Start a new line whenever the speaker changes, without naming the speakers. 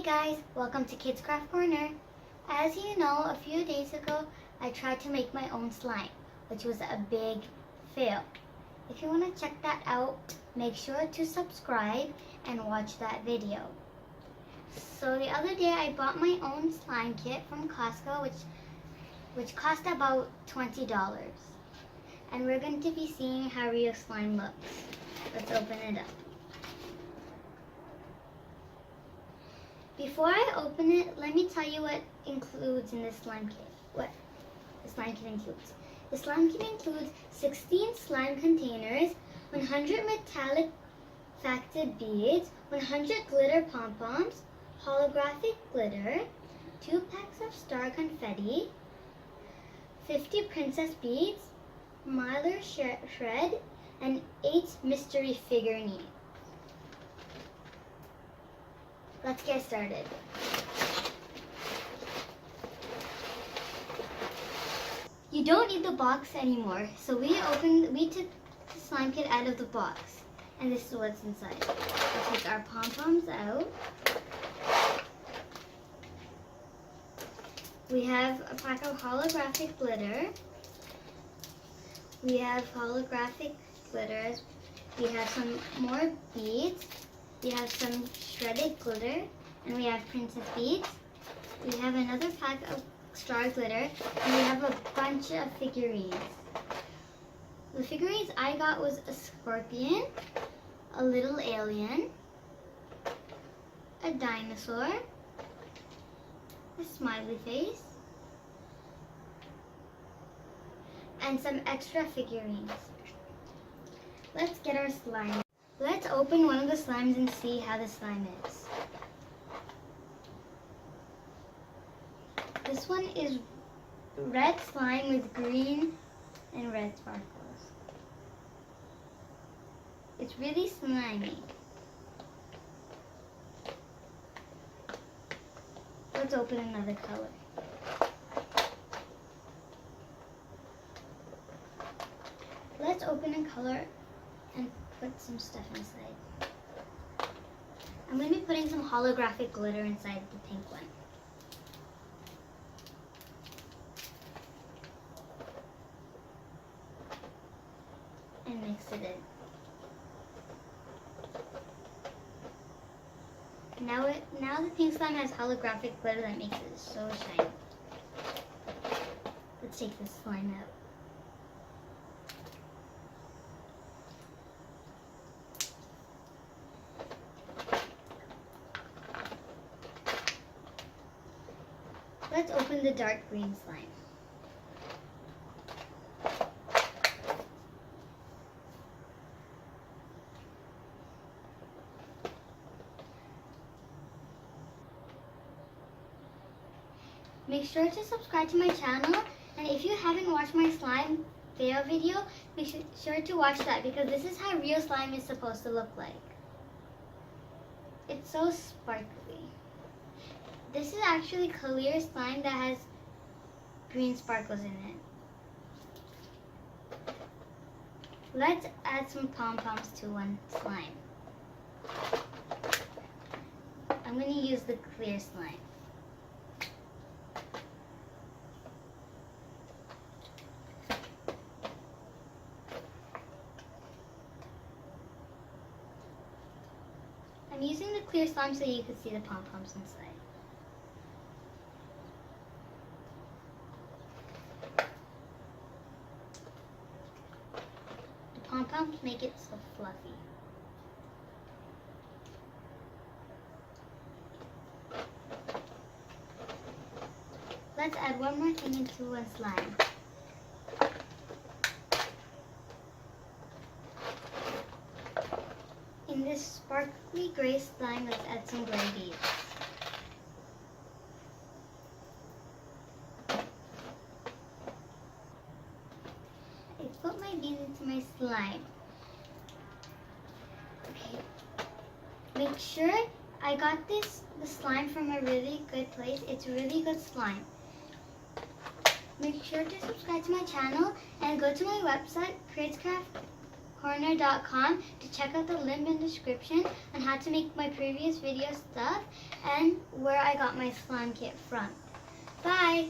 guys, welcome to Kids Craft Corner. As you know, a few days ago I tried to make my own slime, which was a big fail. If you want to check that out, make sure to subscribe and watch that video. So the other day I bought my own slime kit from Costco, which cost about $20. And we're going to be seeing how real slime looks. Let's open it up. Before I open it, let me tell you what includes in this slime kit. What the slime kit includes. The slime kit includes 16 slime containers, 100 metallic facted beads, 100 glitter pom-poms, holographic glitter, 2 packs of star confetti, 50 princess beads, mylar shred, and 8 mystery figurines. Let's get started. You don't need the box anymore, so we took the slime kit out of the box, and this is what's inside. We take our pom-poms out. We have a pack of holographic glitter. We have holographic glitters. We have some more beads. We have some shredded glitter, and we have princess beads. We have another pack of star glitter, and we have a bunch of figurines. The figurines I got was a scorpion, a little alien, a dinosaur, a smiley face, and some extra figurines. Let's get our slime. Let's open one of the slimes and see how the slime is. This one is red slime with green and red sparkles. It's really slimy. Let's open another color. Let's open a color and put some stuff inside. I'm going to be putting some holographic glitter inside the pink one. And mix it in. Now the pink slime has holographic glitter that makes it so shiny. Let's take this slime out. Let's open the dark green slime. Make sure to subscribe to my channel, and if you haven't watched my slime fail video, make sure to watch that, because this is how real slime is supposed to look like. It's so sparkly. This is actually clear slime that has green sparkles in it. Let's add some pom-poms to one slime. I'm going to use the clear slime. I'm using the clear slime so you can see the pom-poms inside. Pom-poms make it so fluffy. Let's add one more thing into one slime. In this sparkly gray slime, let's add some gray beads. I put my beads into my slime. Okay. Make sure I got the slime from a really good place. It's really good slime. Make sure to subscribe to my channel and go to my website, craftcorner.com to check out the link in the description on how to make my previous video stuff and where I got my slime kit from. Bye!